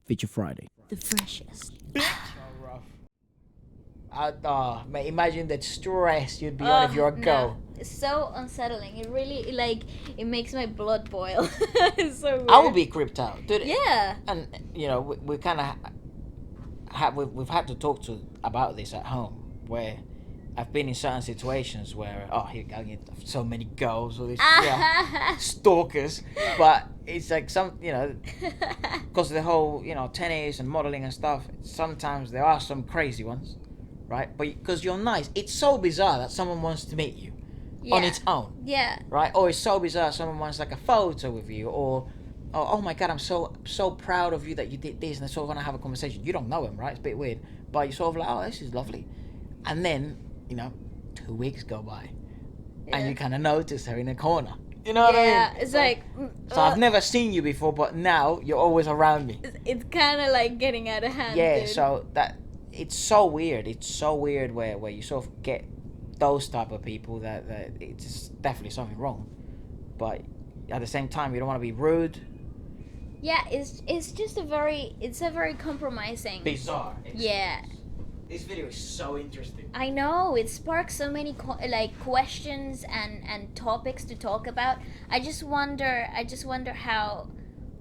Feature Friday. The freshest. So rough. Mate, imagine the stress you'd be on if you're a girl. No. It's so unsettling. It really, like, it makes my blood boil. It's so weird. I would be creeped out, dude. Yeah. And you know, we kind of we've had to talk about this at home, where I've been in certain situations where here I get so many girls or this stalkers, but it's like because the whole tennis and modeling and stuff. Sometimes there are some crazy ones, right? But because you're nice, it's so bizarre that someone wants to meet you on its own. Yeah. Right? Or it's so bizarre someone wants like a photo with you, or oh my god, I'm so proud of you that you did this, and they sort of want to have a conversation. You don't know him, right? It's a bit weird, but you're sort of like, oh, this is lovely, and then 2 weeks go by, and you kind of notice her in a corner. You know what I mean? Yeah, it's like. So I've never seen you before, but now you're always around me. It's kind of like getting out of hand. Yeah, dude. so that it's so weird. It's so weird where you sort of get those type of people that it's definitely something wrong, but at the same time you don't want to be rude. Yeah, it's just a very compromising. Bizarre. Yeah. This video is so interesting. I know, it sparks so many questions and topics to talk about. I just wonder how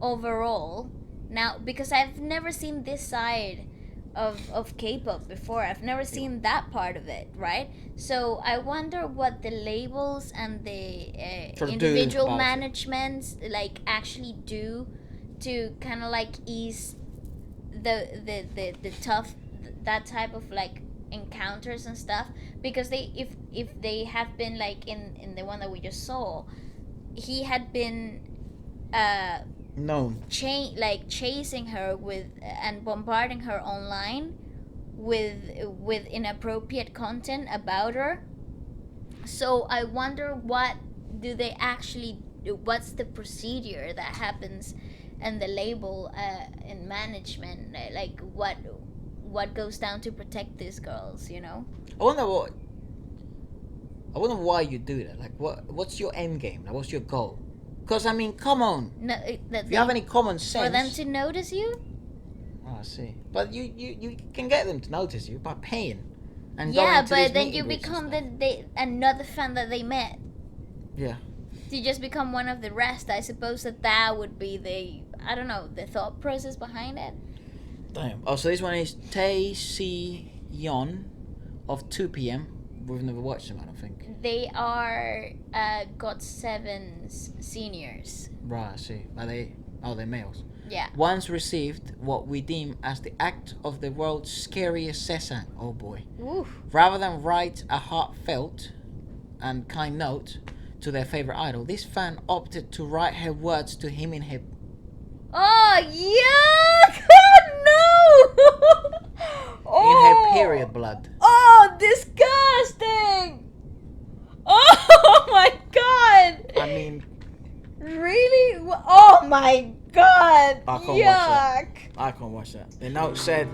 overall now, because I've never seen this side of K-pop before. I've never seen that part of it, right? So I wonder what the labels and the individual managements actually do to kind of ease the tough that type of encounters and stuff, because if they have been in the one that we just saw, he had been known chasing her with and bombarding her online with inappropriate content about her. So I wonder what do they actually do, what's the procedure that happens in the label in management, what goes down to protect these girls, I wonder why you do that. What's your end game? What's your goal? Because I mean, come on. No, if you have any common sense. For them to notice you? Oh, I see. But you can get them to notice you by paying. And but then you become another fan that they met. Yeah. You just become one of the rest. I suppose that would be the thought process behind it. Damn. Oh, so this one is Tae Si Yeon of 2 p.m. We've never watched them, I don't think. They are GOT7's seniors. Right, I see. They're males. Yeah. Once received what we deem as the act of the world's scariest session. Oh boy. Oof. Rather than write a heartfelt and kind note to their favorite idol, this fan opted to write her words to him in her... Oh, yuck! Oh, no! In her period blood. Oh, disgusting! Oh, my God! I mean... Really? Oh, my God! I can't Yuck! watch that. I can't watch that. The note said...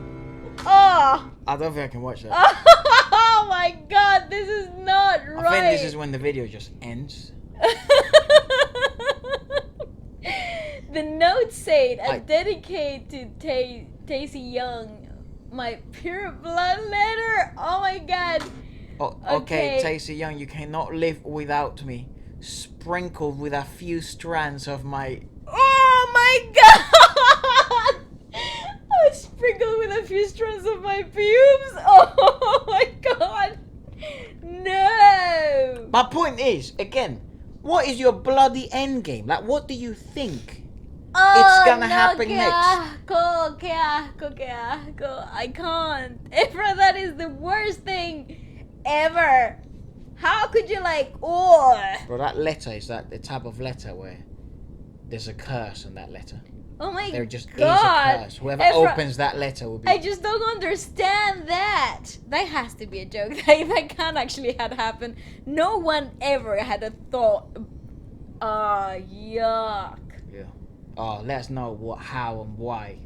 Oh! I don't think I can watch that. Oh, my God! This is not right! I think this is when the video just ends. The note said, I dedicate to Tae Si Young my pure blood letter. Oh my God. Oh, okay, Tae Si Young, you cannot live without me. Sprinkled with a few strands of my... Oh my God. Oh, sprinkled with a few strands of my pubes. Oh my God. No. My point is, again, what is your bloody end game? What do you think it's gonna happen next? Que asco. I can't. Efra, that is the worst thing ever. How could you Bro, that letter is the type of letter where there's a curse on that letter. Oh my God. There just is a curse. Whoever opens that letter will be... I just don't understand that. That has to be a joke. That can't actually have happened. No one ever had a thought. Yuck. Yeah. Oh, let us know what, how, and why.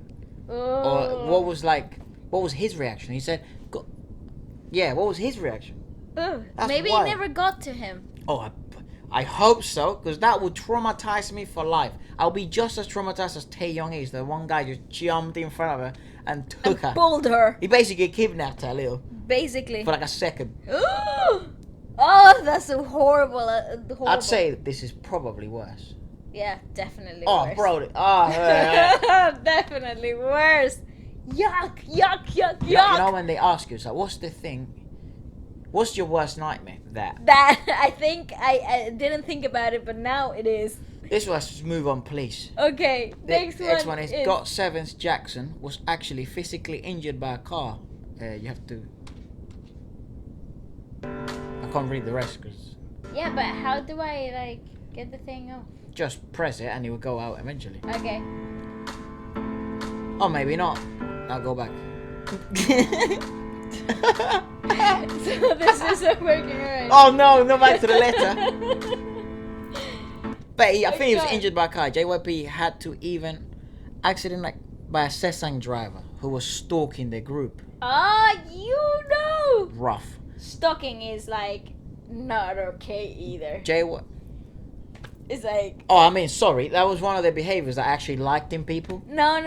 Oh. Or what was his reaction? He said, yeah, what was his reaction? Maybe wild. it never got to him. Oh, I hope so, because that would traumatize me for life. I'll be just as traumatized as Taeyong is. The one guy just jumped in front of her and took her. Pulled her. He basically kidnapped her a little. Basically. For like a second. Oh, that's so horrible. Horrible. I'd say this is probably worse. Yeah, definitely Oh, worse. bro. Oh, definitely worse. Yuck, yuck, yuck, yuck. You know when they ask you, it's like, what's the thing? What's your worst nightmare? That. I think I didn't think about it, but now it is. This one, let's just move on, please. Okay, Next one is GOT7's Jackson was actually physically injured by a car. You have to... I can't read the rest because... Yeah, but how do I, like, get the thing off? Just press it and it will go out eventually. Okay. Oh, maybe not. I'll go back. So this isn't working right. Oh no, not back to the letter. But I think he was injured by a car. JYP had to even accident like by a Sesang driver who was stalking the group. Ah, you know. Rough. Stalking is like not okay either. It's like... Oh, I mean, sorry. That was one of the behaviors that I actually liked in people. No.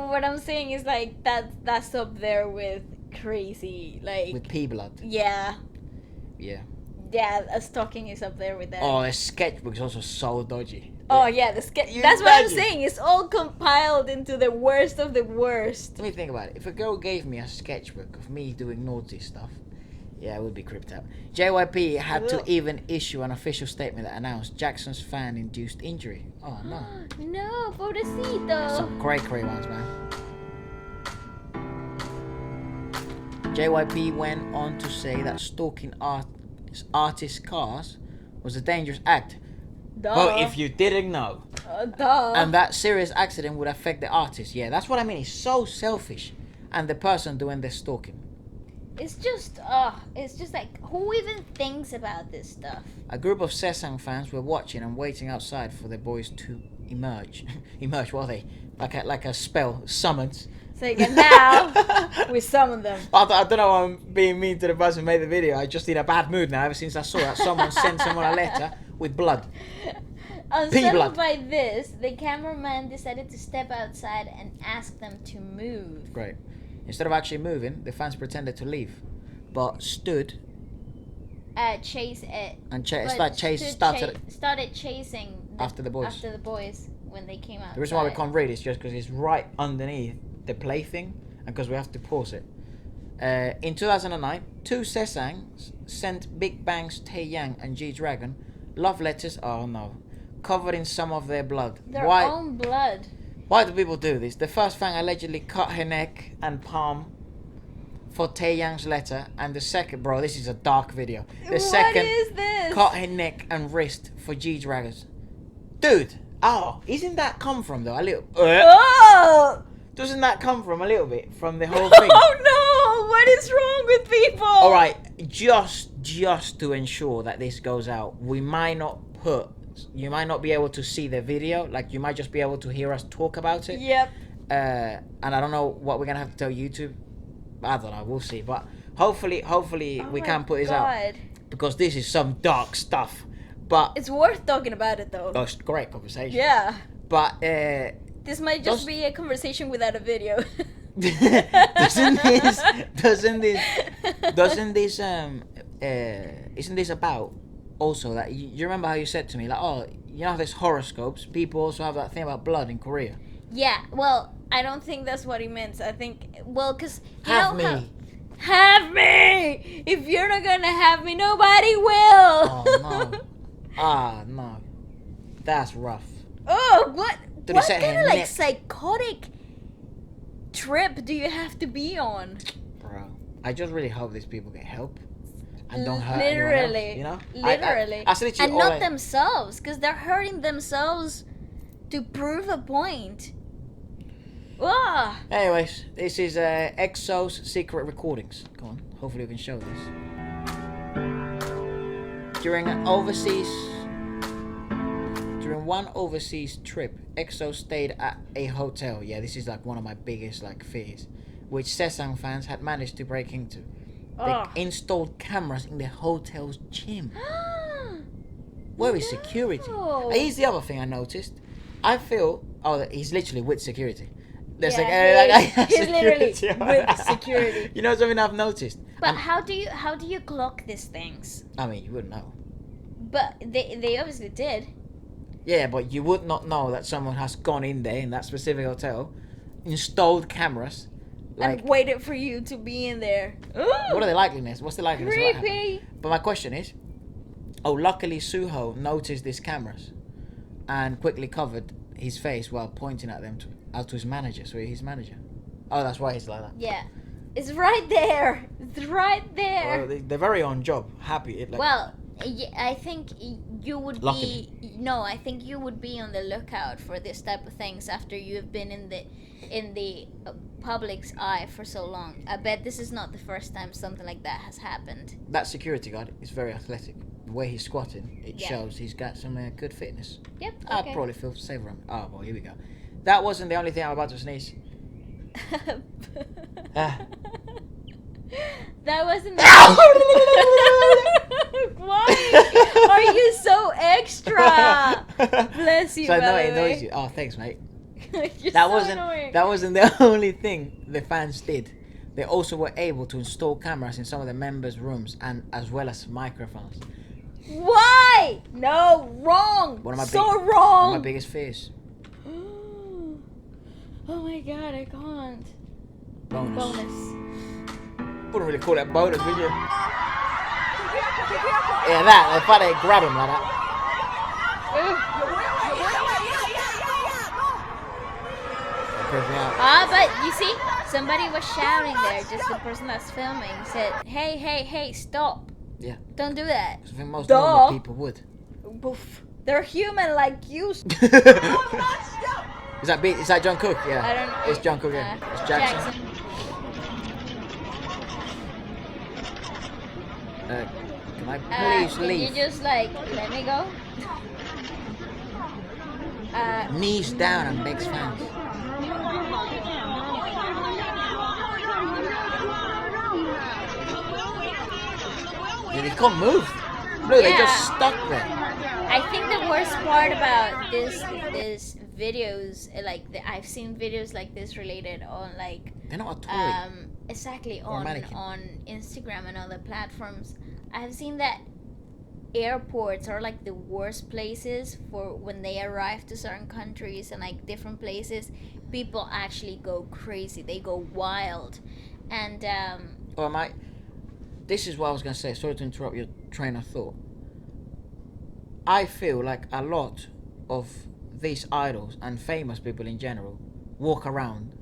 What I'm saying is like that's up there with crazy, like... With pea blood. Yeah. Yeah. Yeah, a stalking is up there with that. Oh, a sketchbook is also so dodgy. Oh, yeah, the sketch... That's what I'm saying. It's all compiled into the worst of the worst. Let me think about it. If a girl gave me a sketchbook of me doing naughty stuff, yeah, it would be creeped out. JYP had to even issue an official statement that announced Jackson's fan-induced injury. Oh, no. No, pobrecito. Some great ones, man. JYP went on to say that stalking artists' cars was a dangerous act. Duh. Well, if you didn't know. Duh. And that serious accident would affect the artist. Yeah, that's what I mean. It's so selfish. And the person doing the stalking. It's just like, who even thinks about this stuff? A group of Sesang fans were watching and waiting outside for the boys to emerge. Emerge, what are they? Like a spell, summons. So again, now we summon them. I don't know why I'm being mean to the person who made the video. I just in a bad mood now ever since I saw that someone sent someone a letter with blood. Unsettled by this, the cameraman decided to step outside and ask them to move. Great. Instead of actually moving, the fans pretended to leave, but stood And started chasing after the boys when they came out. The reason why we can't read is just because it's right underneath the play thing, and because we have to pause it. In 2009, two Sesangs sent Big Bang's Taeyang and G-Dragon love letters. Oh no, covered in some of their blood. Their own blood. Why do people do this? The first fan allegedly cut her neck and palm for Taeyang's letter, and the second, bro, this is a dark video. The second is this? Cut her neck and wrist for G-Dragon's. Dude, isn't that come from though? A little. Oh! Doesn't that come from a little bit from the whole thing? Oh no! What is wrong with people? All right, just to ensure that this goes out, you might not be able to see the video. Like, you might just be able to hear us talk about it. Yep. And I don't know what we're gonna have to tell YouTube. I don't know. We'll see. But hopefully we can put this out, because this is some dark stuff. But it's worth talking about it though. Oh, it's a great conversation. Yeah. But this might just be a conversation without a video. Isn't this about also that you remember how you said to me, like, oh, you know, there's horoscopes, people also have that thing about blood in Korea. Yeah, well, I don't think that's what he meant. I think, well, because have me. Have me. If you're not gonna have me, nobody will. Oh no. No, that's rough. Oh, what kind of like psychotic trip do you have to be on? Bro, I just really hope these people get help and don't hurt literally, anyone else, you know? Literally. I and not themselves, because they're hurting themselves to prove a point. Ugh. Anyways, this is EXO's secret recordings. Come on, hopefully we can show this. During one overseas trip, EXO stayed at a hotel. Yeah, this is like one of my biggest fears, which Sesang fans had managed to break into. They installed cameras in the hotel's gym. Where is security? And here's the other thing I noticed. I feel he's literally with security. There's he's literally with security. You know something I've noticed. But how do you clock these things? I mean, you wouldn't know. But they obviously did. Yeah, but you would not know that someone has gone in there in that specific hotel, installed cameras, and waited for you to be in there. Ooh, what are the likeliness? What's the likeliness? Creepy. But my question is, luckily Suho noticed these cameras, and quickly covered his face while pointing at them out to his manager. So his manager. Oh, that's why he's like that. Yeah, it's right there. It's right there. Well, they're very on job, happy. Well, I think you would Luckily. I think you would be on the lookout for this type of things after you have been in the public's eye for so long. I bet this is not the first time something like that has happened. That security guard is very athletic. The way he's squatting, it shows he's got some good fitness. Yep. Okay. I'd probably feel safer around. Oh, well, here we go. That wasn't the only thing I'm about to sneeze. That wasn't. Why are you so extra? Bless you. So I know by it the way. annoys you. Oh, thanks, mate. You're That so wasn't annoying. that wasn't the only thing the fans did. They also were able to install cameras in some of the members' rooms and as well as microphones. Why? No, wrong. One of my wrong. One of my biggest fears. Oh my god, I can't. Bonus. Wouldn't really call that bonus, would you? Yeah, that. They thought they'd grab him like that. But you see, somebody was shouting there. Just the person that's filming said, "Hey, stop! Yeah. Don't do that." I think most normal people would. Oof. They're human like you. Is that John Cook? Yeah. I don't know. It's John Cook. Yeah. It's Jackson. Can I please leave? Can you just let me go? Knees down and begs fans. Yeah, they can't move. Look, they're just stuck there. I think the worst part about this videos, I've seen videos like this related on they're not a toy. Exactly Or on mannequin. Instagram and other platforms. I've seen that airports are the worst places for when they arrive to certain countries and different places. People actually go crazy. They go wild, and this is what I was going to say. Sorry to interrupt your train of thought. I feel like a lot of these idols and famous people in general walk around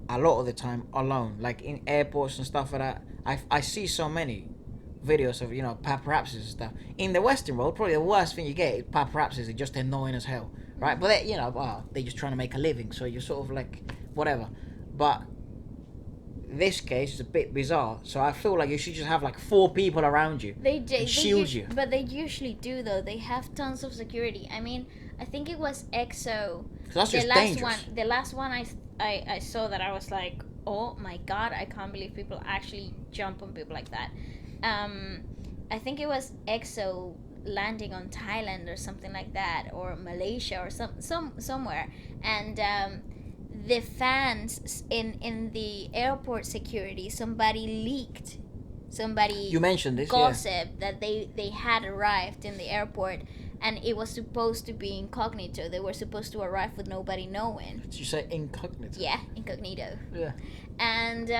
a lot of the time alone, like in airports and stuff like that. I see so many videos of paparazzis and stuff. In the Western world, probably the worst thing you get is paparazzis are just annoying as hell, right? But they're just trying to make a living, so you're sort of whatever. But this case is a bit bizarre, so I feel like you should just have 4 people around you and shield you. But they usually do though. They have tons of security. I mean, I think it was EXO. That's just dangerous. The last one I saw that I was like, oh my god, I can't believe people actually jump on people like that. I think it was EXO landing on Thailand or something like that, or Malaysia or somewhere, and the fans in the airport security, somebody leaked, You mentioned this, gossip that they had arrived in the airport, and it was supposed to be incognito. They were supposed to arrive with nobody knowing. Did you say incognito? Yeah, incognito. Yeah. And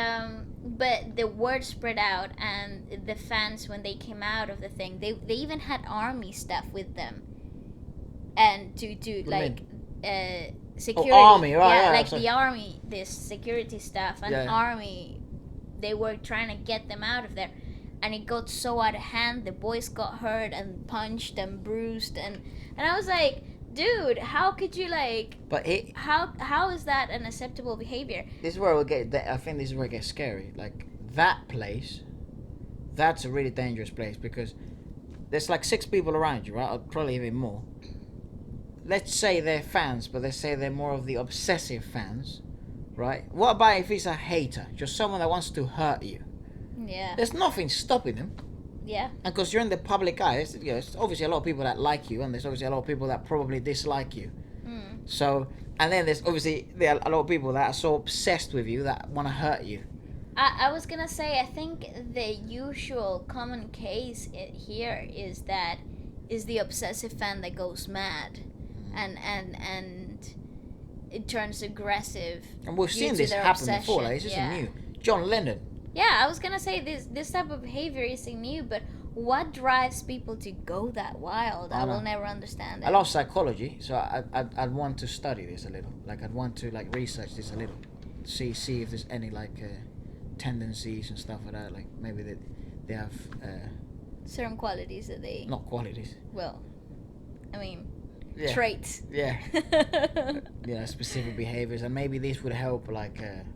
but the word spread out, and the fans, when they came out of the thing, they even had army stuff with them, and to security. Oh, army, right? Yeah, Yeah, the army, this security stuff, and Yeah. army. They were trying to get them out of there, and it got so out of hand. The boys got hurt and punched and bruised, and I was like, dude, how could you But how is that an acceptable behavior? this is where we'll get. I think this is where it gets scary. That place, that's a really dangerous place because there's 6 people around you, right? Or probably even more. Let's say they're fans, but let's say they're more of the obsessive fans, right? What about if he's a hater, just someone that wants to hurt you? Yeah. There's nothing stopping him. Yeah. And because you're in the public eye, there's obviously a lot of people that like you, and there's obviously a lot of people that probably dislike you. So, and then there are a lot of people that are so obsessed with you that want to hurt you. I was gonna say, I think the usual common case here is the obsessive fan that goes mad, and it turns aggressive. And we've seen this happen before. Like, this isn't new. John Lennon. Yeah, I was gonna say this type of behavior isn't new, but what drives people to go that wild? I will never understand it. I love psychology, so I'd want to study this a little. Like, I'd want to research this a little, see if there's any tendencies and stuff like that. Like, maybe they have certain qualities that they... Not qualities. Well, I mean, yeah. Traits. Yeah. Specific behaviors, and maybe this would help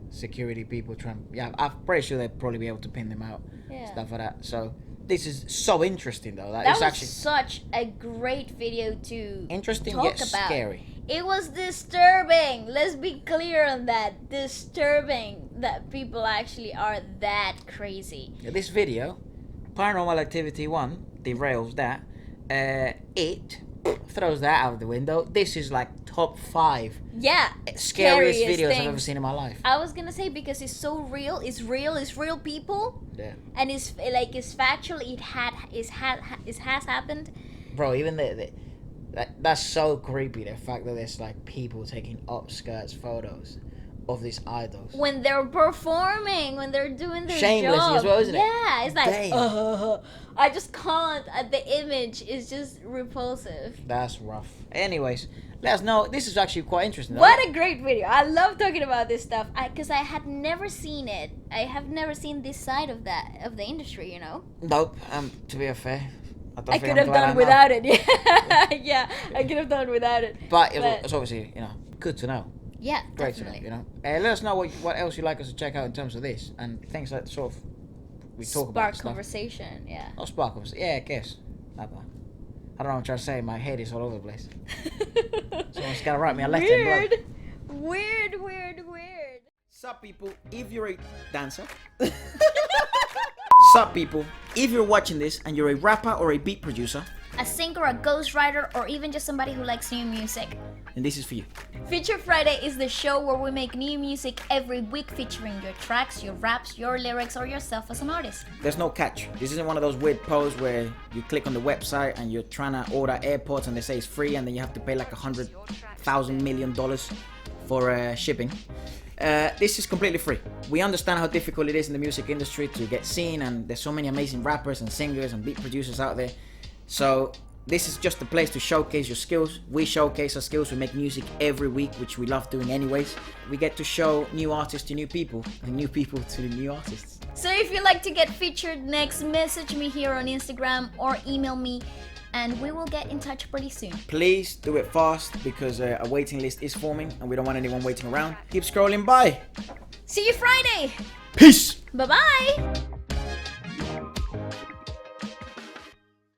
security people I'm pretty sure they'd probably be able to pin them out. Yeah. Stuff like that. So this is so interesting though. That was actually such a great video to interesting talk yet about. Scary. It was disturbing. Let's be clear on that. Disturbing that people actually are that crazy. Yeah, this video, Paranormal Activity 1, derails that. It throws that out of the window. This is top 5 scariest videos I've ever seen in my life. I was gonna say, because it's so real. It's real people. Yeah. And it's factual. It has happened. Bro, even that's so creepy. The fact that there's people taking upskirts photos of these idols when they're performing, when they're doing their shamelessly job. as well, isn't it? Yeah, it's I just can't. The image is just repulsive. That's rough. Anyways, let us know. This is actually quite interesting. What a great video. I love talking about this stuff because I had never seen it. I have never seen this side of the industry, Nope. To be fair, I could have done without it. Yeah, I could have done without it. But it's obviously, good to know. Yeah, great definitely. to know. Let us know what else you'd like us to check out in terms of this and things that sort of we talk about. Spark conversation, yeah. Oh, spark conversation. Yeah, I guess. I don't know what I'm trying to say. My head is all over the place. Someone's got to write me a letter in blood. Weird. Sup, people, if you're a dancer. Sup, people, if you're watching this and you're a rapper or a beat producer, a singer, a ghostwriter, or even just somebody who likes new music, then this is for you. Feature Friday is the show where we make new music every week featuring your tracks, your raps, your lyrics, or yourself as an artist. There's no catch. This isn't one of those weird posts where you click on the website and you're trying to order AirPods and they say it's free and then you have to pay $100,000 million for shipping. This is completely free. We understand how difficult it is in the music industry to get seen, and there's so many amazing rappers and singers and beat producers out there. So this is just a place to showcase your skills. We showcase our skills. We make music every week, which we love doing anyways. We get to show new artists to new people and new people to the new artists. So if you'd like to get featured next, message me here on Instagram or email me and we will get in touch pretty soon. Please do it fast because a waiting list is forming and we don't want anyone waiting around. Keep scrolling by. See you Friday. Peace. Bye-bye.